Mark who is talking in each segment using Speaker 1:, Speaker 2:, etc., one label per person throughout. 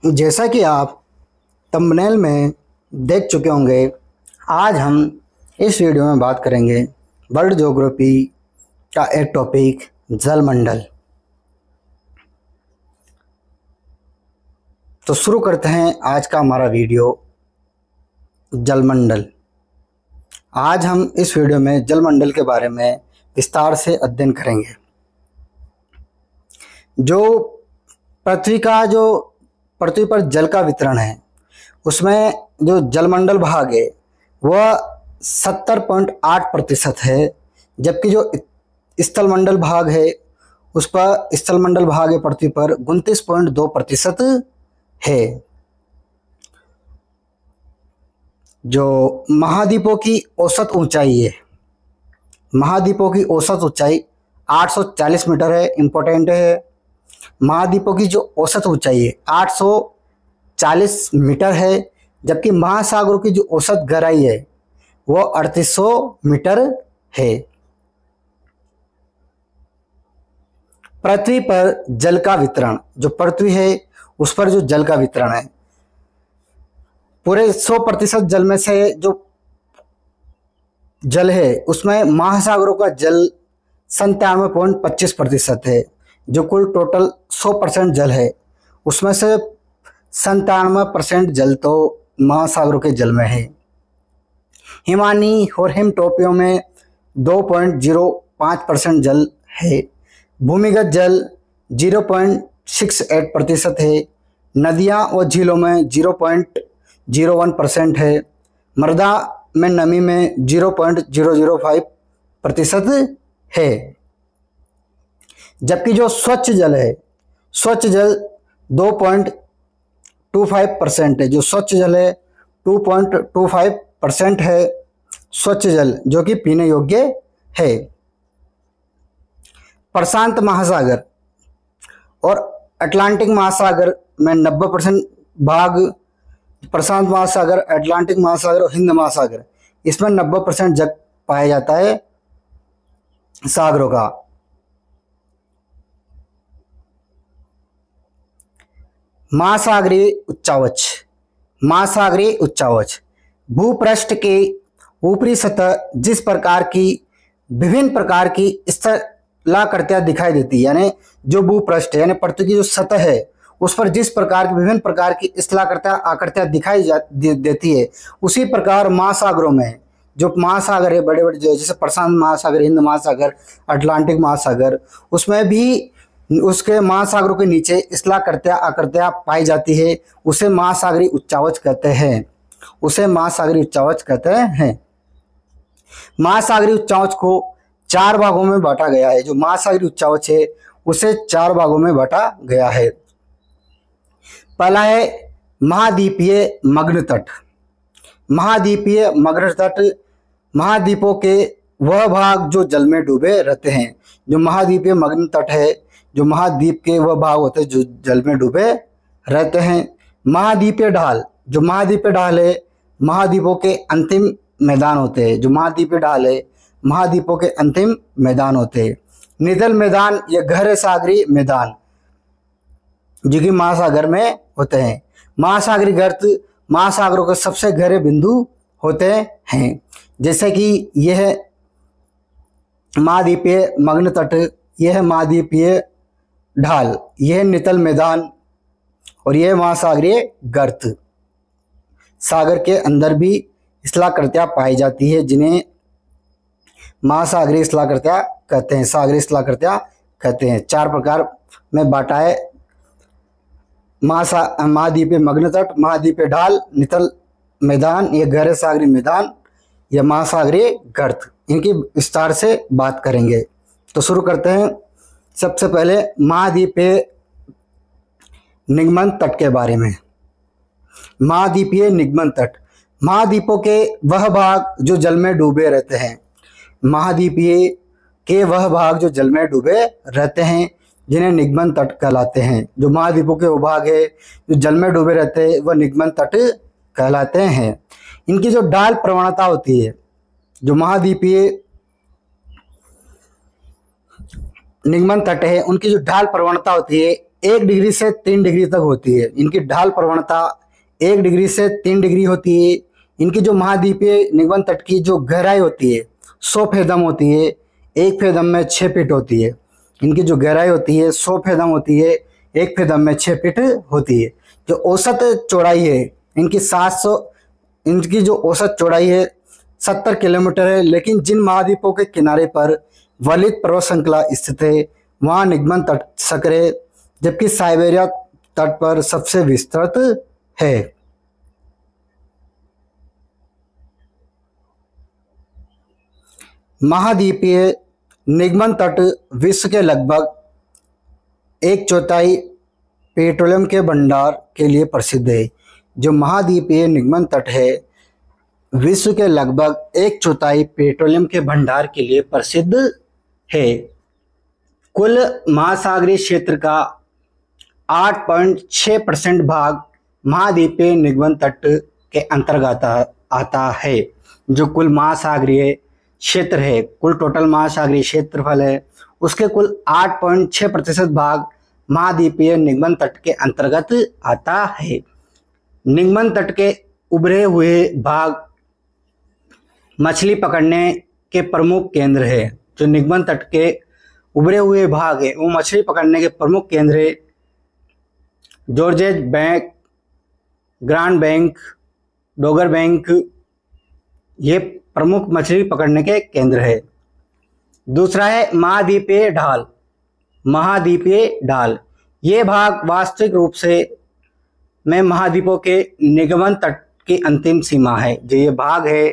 Speaker 1: जैसा कि आप थंबनेल में देख चुके होंगे, आज हम इस वीडियो में बात करेंगे वर्ल्ड ज्योग्राफी का एक टॉपिक जलमंडल। तो शुरू करते हैं आज का हमारा वीडियो जलमंडल। आज हम इस वीडियो में जलमंडल के बारे में विस्तार से अध्ययन करेंगे। जो पृथ्वी पर जल का वितरण है, उसमें जो जलमंडल भाग है वह 70.8% है, जबकि जो स्थलमंडल भाग है उस पर स्थलमंडल भाग है पृथ्वी पर 29.2% है। जो महाद्वीपों की औसत ऊंचाई है, महाद्वीपों की औसत ऊंचाई 840 मीटर है। इम्पोर्टेंट है, महाद्वीपों की जो औसत ऊंचाई है 840 मीटर है, जबकि महासागरों की जो औसत गहराई है वो 3800 मीटर है। पृथ्वी पर जल का वितरण, जो पृथ्वी है उस पर जो जल का वितरण है, पूरे 100% जल में से जो जल है उसमें महासागरों का जल 97.25% है। जो कुल टोटल 100% जल है उसमें से 97% जल तो महासागरों के जल में है। हिमानी और हिमटोपियों में 2.05% जल है। भूमिगत जल 0.68% है। नदियां और झीलों में 0.01% है। मृदा में नमी में 0.005% है। जबकि जो स्वच्छ जल है, स्वच्छ जल 2.25% है। जो स्वच्छ जल है 2.25% है स्वच्छ जल, जो कि पीने योग्य है। प्रशांत महासागर और अटलांटिक महासागर में 90% भाग, प्रशांत महासागर, अटलांटिक महासागर और हिंद महासागर, इसमें 90% जल पाया जाता है सागरों का। महासागरीय उच्चावच, महासागरीय उच्चावच भूपृष्ठ के ऊपरी सतह जिस प्रकार की विभिन्न प्रकार की स्थलाकृतियां दिखाई देती है, यानी जो भूपृष्ठ है यानी पृथ्वी की जो सतह है उस पर जिस प्रकार की विभिन्न प्रकार की स्थलाकृतियां आकृतियां दिखाई देती है, उसी प्रकार महासागरों में जो महासागर है बड़े बड़े, जो जैसे प्रशांत महासागर, हिंद महासागर, अटलांटिक महासागर, उसमें भी उसके महासागरों के नीचे स्थलाकृतियां आकृतियां पाई जाती है। उसे महासागरीय उच्चावच कहते हैं, उसे महासागरीय उच्चावच कहते हैं। महासागरीय उच्चावच को 4 भागों में बांटा गया है। जो महासागरीय उच्चावच है उसे 4 भागों में बांटा गया है। पहला है महाद्वीपीय मग्न तट। महाद्वीपीय मग्न तट महाद्वीपों के वह भाग जो जल में डूबे रहते हैं। जो महाद्वीपीय मग्न तट है, जो महाद्वीप के वह भाग होते हैं जो जल में डूबे रहते हैं। महाद्वीपीय ढाल, जो महाद्वीपीय ढाल है महाद्वीपों के अंतिम मैदान होते हैं। जो महाद्वीपीय ढाल है महाद्वीपों के अंतिम मैदान होते हैं। नितल मैदान या गहरे सागरीय मैदान जो कि महासागर में होते हैं। महासागरीय गर्त महासागरों के सबसे गहरे बिंदु होते हैं, जैसे कि यह महाद्वीपीय मग्न तट, यह महाद्वीपीय ढाल, यह नितल मैदान और यह महासागरीय गर्त। सागर के अंदर भी स्थलाकृतियां पाई जाती है जिन्हें महासागरीय स्थलाकृतियां कहते हैं, सागरीय स्थलाकृतियां कहते हैं। 4 प्रकार में बांटा है, महाद्वीपीय मग्न तट, महाद्वीपीय ढाल, नितल मैदान, ये गहरे सागरीय मैदान, या महासागरीय गर्त। इनकी विस्तार से बात करेंगे। तो शुरू करते हैं। सबसे पहले महाद्वीपीय निगमन तट के बारे में। महाद्वीपीय निगमन तट महाद्वीपों के वह भाग जो जल में डूबे रहते हैं। महाद्वीपीय के वह भाग जो जल में डूबे रहते हैं जिन्हें निगमन तट कहलाते हैं। जो महाद्वीपों के वो भाग है जो जल में डूबे रहते हैं वह निगमन तट कहलाते हैं। इनकी जो ढाल प्रवणता होती है, जो महाद्वीपीय निगमन तट है उनकी जो ढाल प्रवणता होती है 1 डिग्री से 3 डिग्री तक होती है। इनकी ढाल प्रवणता 1 डिग्री से 3 डिग्री होती है। इनकी जो महाद्वीपीय निगमन तट की जो गहराई होती है 100 फेदम होती है। एक फेदम में 6 फीट होती है। इनकी जो गहराई होती है 100 फेदम होती है। एक फेदम में 6 फीट होती है। जो औसत चौड़ाई है इनकी 700, इनकी जो औसत चौड़ाई है 70 किलोमीटर है। लेकिन जिन महाद्वीपों के किनारे पर वलित पर्वत श्रृंखला स्थित है वहाँ निगमन तट संकरे, जबकि साइबेरिया तट पर सबसे विस्तृत है। महाद्वीपीय निगमन तट विश्व के लगभग 1/4 पेट्रोलियम के भंडार के लिए प्रसिद्ध है। जो महाद्वीपीय निगमन तट है विश्व के लगभग 1/4 पेट्रोलियम के भंडार के लिए प्रसिद्ध है। कुल महासागरीय क्षेत्र का 8.6% भाग महाद्वीपीय निगमन तट के अंतर्गत आता है। जो कुल महासागरीय क्षेत्र है, कुल टोटल महासागरीय क्षेत्रफल है, उसके कुल 8.6% भाग महाद्वीपीय निगमन तट के अंतर्गत आता है। निगमन तट के उभरे हुए भाग मछली पकड़ने के प्रमुख केंद्र है। जो निगमन तट के उभरे हुए भाग है वो मछली पकड़ने के प्रमुख केंद्र है। George's bank, grand bank, Dogar bank, ये प्रमुख मछली पकड़ने के केंद्र है। दूसरा है महाद्वीपीय ढाल। महाद्वीपीय ढाल ये भाग वास्तविक रूप से में महाद्वीपों के निगमन तट की अंतिम सीमा है। जो ये भाग है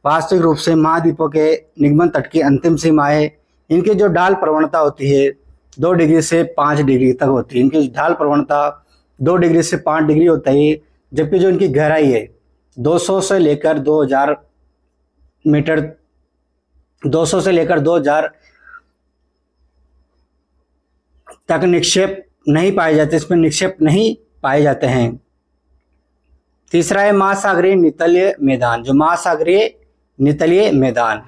Speaker 1: वास्तविक रूप से महाद्वीपों के निगमन तट की अंतिम सीमा है। इनकी जो ढाल प्रवणता होती है 2 डिग्री से 5 डिग्री तक होती है। इनकी ढाल प्रवणता 2 डिग्री से 5 डिग्री होता है। जबकि जो इनकी गहराई है 200 से लेकर 2000 मीटर, 200 से लेकर 2000 तक निक्षेप नहीं पाए जाते, इसमें निक्षेप नहीं पाए जाते हैं। तीसरा है महासागरीय नितलीय मैदान। जो महासागरीय नितलीय मैदान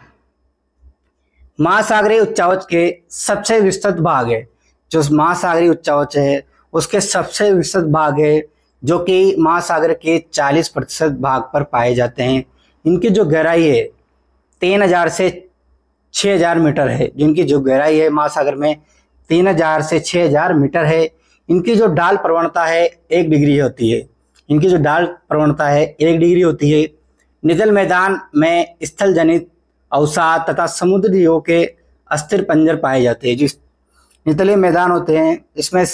Speaker 1: महासागरीय उच्चावच के सबसे विस्तृत भाग है। जो महासागरीय उच्चावच है उसके सबसे विस्तृत भाग है, जो कि महासागर के 40% भाग पर पाए जाते हैं। इनकी जो गहराई है 3000 से 6000 मीटर है। जिनकी जो गहराई है महासागर में 3000 से 6000 मीटर है। इनकी जो ढाल प्रवणता है 1 डिग्री होती है। इनकी जो ढाल प्रवणता है 1 डिग्री होती है। नितल मैदान में स्थल जनित अवसाद तथा समुद्र जीवों के अस्थिर पंजर पाए जाते हैं। जिस नितले मैदान होते हैं इसमें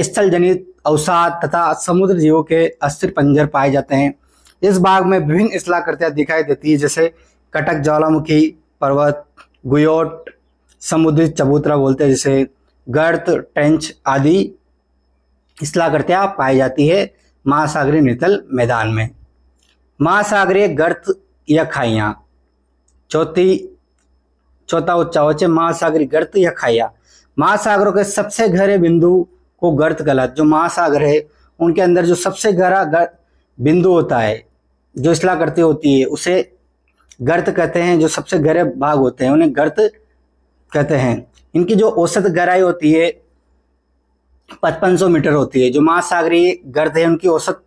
Speaker 1: स्थल जनित अवसाद तथा समुद्र जीवों के अस्थिर पंजर पाए जाते हैं। इस भाग में विभिन्न स्थलाकृतियां दिखाई देती है, जैसे कटक ज्वालामुखी पर्वत, गुयोट, समुद्री चबूतरा बोलते हैं जिसे, गर्त, टेंच आदि स्थलाकृतियां पाई जाती है महासागरीय नितल मैदान में। महासागरीय गर्त या खाइयाँ। चौथा उच्चावच है महासागरीय गर्त या खाइयाँ। महासागरों के सबसे गहरे बिंदु को गर्त कहलाता है। जो महासागर है उनके अंदर जो सबसे गहरा बिंदु होता है, जो स्थलाकृति होती है, उसे गर्त कहते हैं। जो सबसे गहरे भाग होते हैं उन्हें गर्त कहते हैं। इनकी जो औसत गहराई होती है 5500 मीटर होती है। जो महासागरीय गर्त है उनकी औसत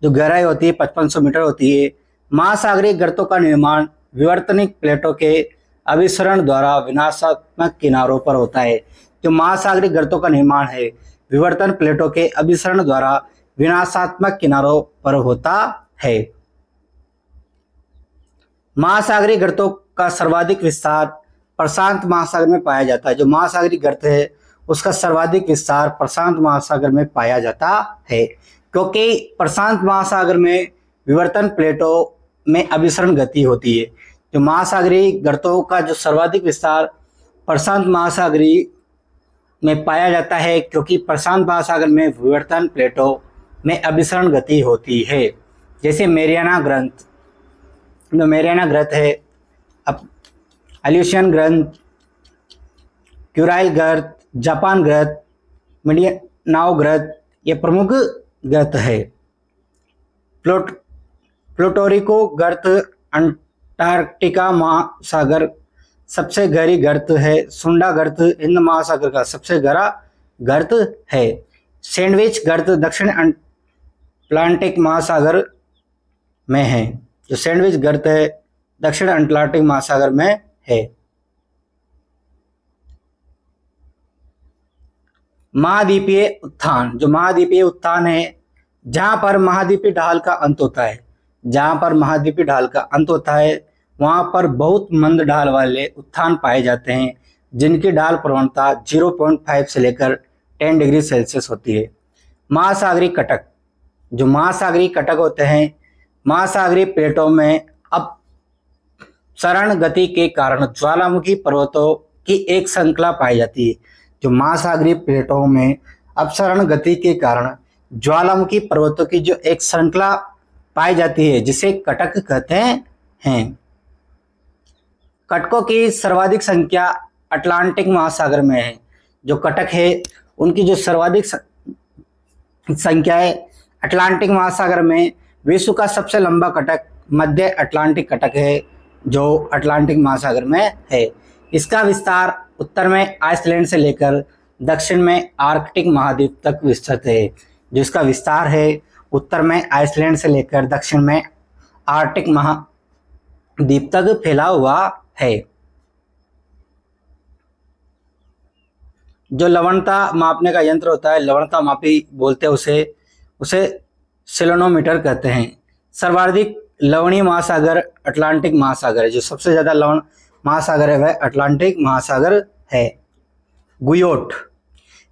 Speaker 1: जो गहराई होती है 5500 मीटर होती है। महासागरीय गर्तों का निर्माण विवर्तनिक प्लेटों के अभिसरण द्वारा विनाशात्मक किनारों पर होता है। जो महासागरीय गर्तों का निर्माण है विवर्तन प्लेटों के अभिसरण द्वारा विनाशात्मक किनारों पर होता है। महासागरीय गर्तों का सर्वाधिक विस्तार प्रशांत महासागर में पाया जाता है। जो महासागरीय गर्त है उसका सर्वाधिक विस्तार प्रशांत महासागर में पाया जाता है, क्योंकि प्रशांत महासागर में विवर्तन प्लेटों में अभिसरण गति होती है। जो महासागरीय गर्तों का जो सर्वाधिक विस्तार प्रशांत महासागरीय में पाया जाता है, क्योंकि प्रशांत महासागर में विवर्तन प्लेटों में अभिसरण गति होती है। जैसे मेरियाना ग्रंथ, जो मेरियाना ग्रंथ है, अल्यूशियन ग्रंथ, क्यूराइल ग्रंथ, जापान ग्रंथ, मिंडानाओ ग्रंथ, ये प्रमुख ग्रंथ है। प्लूटोरिको ग्रंथ अंटार्कटिका महासागर सबसे गहरी गर्त है। सुंडा गर्त हिंद महासागर का सबसे गहरा गर्त है। सैंडविच गर्त दक्षिण अटलांटिक महासागर में है। जो सैंडविच गर्त है दक्षिण अटलांटिक महासागर में है। महाद्वीपीय उत्थान, जो महाद्वीपीय उत्थान है जहां पर महाद्वीपीय ढाल का अंत होता है, जहां पर महाद्वीपीय ढाल का अंत होता है वहां पर बहुत मंद ढाल वाले उत्थान पाए जाते हैं जिनकी ढाल प्रवणता 0.5 से लेकर 10 डिग्री सेल्सियस होती है। महासागरीय कटक, जो महासागरीय कटक होते हैं महासागरीय प्लेटों में अपसरण गति के कारण ज्वालामुखी पर्वतों की एक श्रृंखला पाई जाती है। जो महासागरीय प्लेटों में अपसरण गति के कारण ज्वालामुखी पर्वतों की जो एक श्रृंखला पाई जाती है जिसे कटक कहते हैं। कटकों की सर्वाधिक संख्या अटलांटिक महासागर में है। जो कटक है उनकी जो सर्वाधिक संख्या है अटलांटिक महासागर में। विश्व का सबसे लंबा कटक मध्य अटलांटिक कटक है जो अटलांटिक महासागर में है। इसका विस्तार उत्तर में आइसलैंड से लेकर दक्षिण में आर्कटिक महाद्वीप तक विस्तृत है। जिसका विस्तार है उत्तर में आइसलैंड से लेकर दक्षिण में आर्कटिक महाद्वीप तक फैला हुआ है। जो लवणता मापने का यंत्र होता है, लवणता मापी बोलते हैं उसे सेलेनोमीटर कहते हैं। सर्वाधिक लवणीय महासागर अटलांटिक महासागर है। जो सबसे ज्यादा लवण महासागर है वह अटलांटिक महासागर है। गुयोट,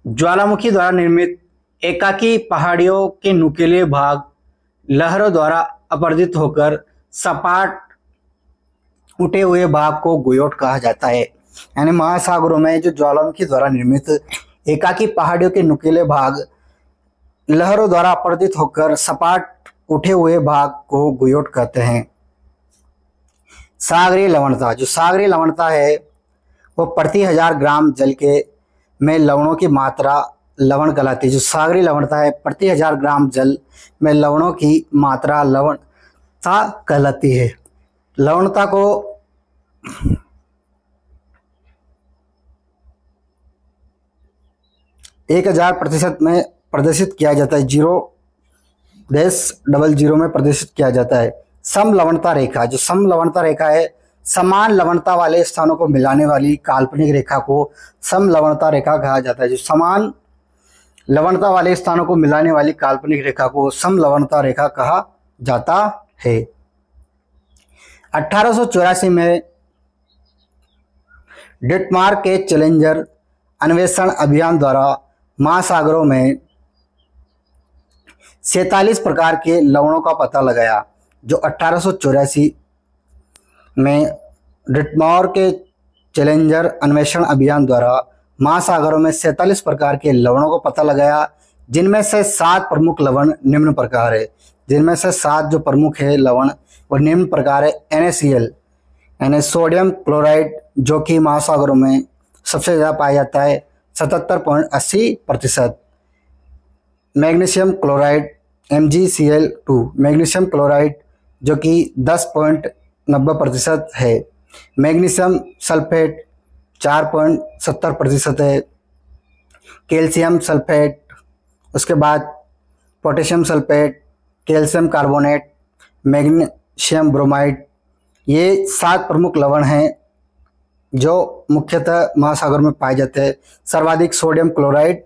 Speaker 1: ज्वालामुखी द्वारा निर्मित एकाकी पहाड़ियों के नुकीले भाग लहरों द्वारा अपरदित होकर सपाट उठे हुए भाग को गुयोट कहा जाता है। यानी महासागरों में जो ज्वालामुखी द्वारा निर्मित एकाकी पहाड़ियों के नुकीले भाग लहरों द्वारा अपरदित होकर सपाट उठे हुए भाग को गुयोट कहते हैं। सागरीय लवणता, जो सागरीय लवणता है वो प्रति 1000 ग्राम जल के में लवणों की मात्रा लवण कहलाती है। जो सागरीय लवणता है प्रति 1000 ग्राम जल में लवणों की मात्रा लवणता कहलाती है। लवणता को 1000% में प्रदर्शित किया जाता है। 0.00 में प्रदर्शित किया जाता है। सम लवणता रेखा, जो सम लवणता रेखा है समान लवणता वाले स्थानों को मिलाने वाली काल्पनिक रेखा को सम लवणता रेखा कहा जाता है। जो समान लवणता वाले स्थानों को मिलाने वाली काल्पनिक रेखा को सम लवणता रेखा कहा जाता है। 1884 में डेटमार्क के चैलेंजर अन्वेषण अभियान द्वारा महासागरों में 47 प्रकार के लवणों का पता लगाया। जो 1884 में डेटमार्क के चैलेंजर अन्वेषण अभियान द्वारा महासागरों में 47 प्रकार के लवणों को पता लगाया जिनमें से 7 प्रमुख लवण निम्न प्रकार है। जिनमें से 7 जो प्रमुख है लवण वो निम्न प्रकार है। NaCl यानी सोडियम क्लोराइड जो कि महासागरों में सबसे ज़्यादा पाया जाता है 77.80%। Magnesium chloride MgCl2 magnesium chloride जो कि 10.90% है। मैग्नीशियम सल्फेट 4.70% है। कैल्शियम सल्फेट, उसके बाद potassium sulphate, calcium carbonate, magnesium bromide, ये 7 प्रमुख लवण हैं जो मुख्यतः महासागर में पाए जाते हैं। सर्वाधिक सोडियम क्लोराइड,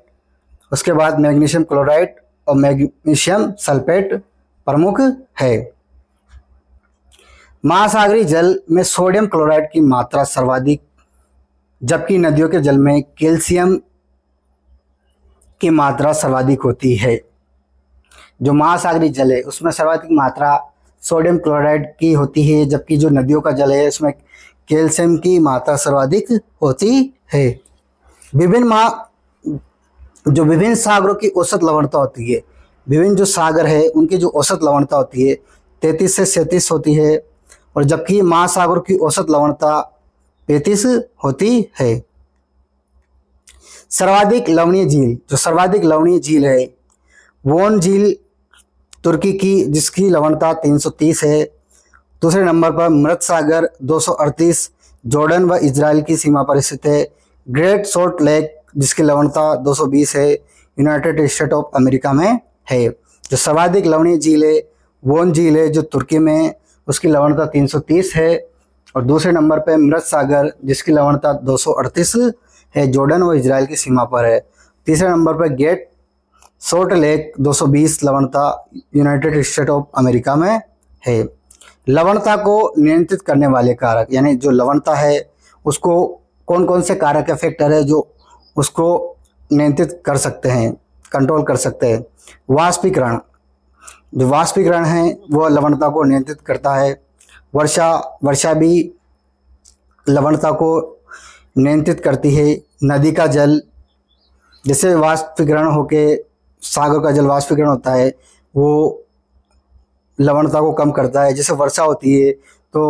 Speaker 1: उसके बाद मैग्नीशियम क्लोराइड और मैग्नीशियम सल्फेट प्रमुख है। महासागरीय जल में सोडियम क्लोराइड की मात्रा सर्वाधिक जबकि नदियों के जल में कैल्शियम की मात्रा सर्वाधिक होती है। जो महासागरीय जल है उसमें सर्वाधिक मात्रा सोडियम क्लोराइड की होती है जबकि जो नदियों का जल है उसमें कैल्शियम की मात्रा सर्वाधिक होती है। विभिन्न सागरों की औसत लवणता होती है। विभिन्न जो सागर है उनकी जो औसत लवणता होती है 33 से 37 होती है और जबकि महासागरों की औसत लवणता 35 होती है। सर्वाधिक लवणीय झील, जो सर्वाधिक लवणीय झील है वोन झील तुर्की की जिसकी लवणता 330 है। दूसरे नंबर पर मृत सागर 238, जॉर्डन व इजराइल की सीमा पर स्थित है। ग्रेट सॉल्ट लेक जिसकी लवणता 220 है, यूनाइटेड स्टेट ऑफ अमेरिका में है। जो सर्वाधिक लवणीय झील है वोन झील है जो तुर्की में है, उसकी लवणता 330 है। और दूसरे नंबर पे मृत सागर जिसकी लवणता 238 है, जॉर्डन व इजराइल की सीमा पर है। तीसरे नंबर पर ग्रेट सॉल्ट लेक 220 लवणता, यूनाइटेड स्टेट ऑफ अमेरिका में है। लवणता को नियंत्रित करने वाले कारक, यानी जो लवणता है उसको कौन कौन से कारक या फैक्टर है जो उसको नियंत्रित कर सकते हैं, कंट्रोल कर सकते हैं। वाष्पीकरण, जो वाष्पीकरण है वो लवणता को नियंत्रित करता है। वर्षा भी लवणता को नियंत्रित करती है। नदी का जल, जैसे वाष्पीकरण होके सागर का जल वाष्पीकरण होता है, वो लवणता को कम करता है। जैसे वर्षा होती है तो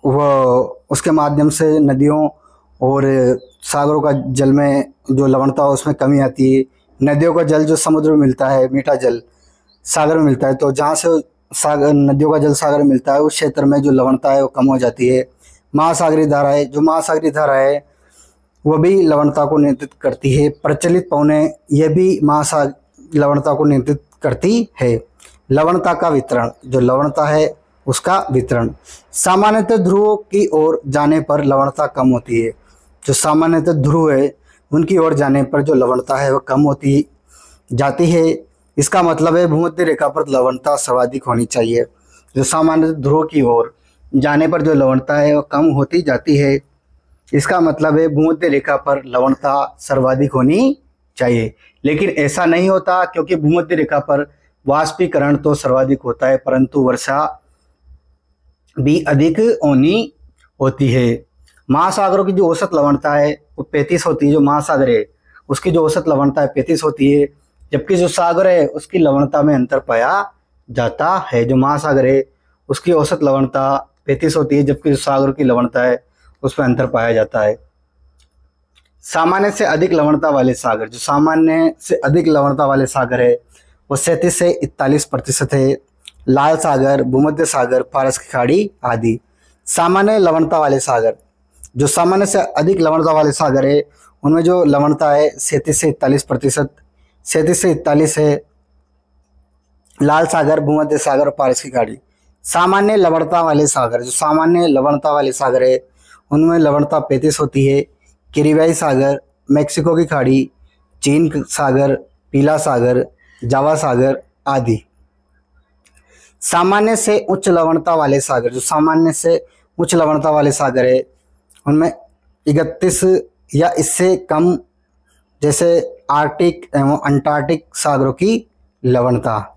Speaker 1: वह उसके माध्यम से नदियों और सागरों का जल में जो लवणता है उसमें कमी आती है। नदियों का जल जो समुद्र में मिलता है, मीठा जल सागर में मिलता है, तो जहाँ से सागर नदियों का जल सागर में मिलता है उस क्षेत्र में जो लवणता है वो कम हो जाती है। महासागरीय धाराएं, जो महासागरीय धारा है वो भी लवणता को नियंत्रित करती है। प्रचलित पवनें, यह भी लवणता को नियंत्रित करती है। लवणता का वितरण, जो लवणता है उसका वितरण, सामान्यतः ध्रुवों की ओर जाने पर लवणता कम होती है। जो सामान्यतः ध्रुव है उनकी ओर जाने पर जो लवणता है वह कम होती जाती है। इसका मतलब है भूमध्य रेखा पर लवणता सर्वाधिक होनी चाहिए। जो सामान्यतः ध्रुव की ओर जाने पर जो लवणता है वह कम होती जाती है। इसका मतलब है भूमध्य रेखा पर लवणता सर्वाधिक होनी चाहिए। लेकिन ऐसा नहीं होता, क्योंकि भूमध्य रेखा पर वाष्पीकरण तो सर्वाधिक होता है परंतु वर्षा भी अधिक होनी होती है। महासागरों की जो औसत लवणता है वो 35 होती है। जो महासागर है उसकी जो औसत लवणता है 35 होती है, जबकि जो सागर है उसकी लवणता में अंतर पाया जाता है। जो महासागर है उसकी औसत लवणता 35 होती है, जबकि जो सागर की लवणता है उसमें अंतर पाया जाता है। सामान्य से अधिक लवणता वाले सागर, जो सामान्य से अधिक लवणता वाले सागर है वो 37 से 41% है। लाल सागर, भूमध्य सागर, फारस की खाड़ी आदि। सामान्य लवणता वाले सागर, जो सामान्य से अधिक लवणता वाले सागर है उनमें जो लवणता है 37 से 41%, 37 से 41 है लाल सागर, भूमध्य सागर और फारस की खाड़ी। सामान्य लवणता वाले सागर, जो सामान्य लवणता वाले सागर है उनमें लवणता 35 होती है। कैरिबियाई सागर, मेक्सिको की खाड़ी, चीन सागर, पीला सागर, जावा सागर आदि। सामान्य से उच्च लवणता वाले सागर, जो सामान्य से उच्च लवणता वाले सागर है उनमें 31 या इससे कम, जैसे आर्कटिक एवं अंटार्कटिक सागरों की लवणता।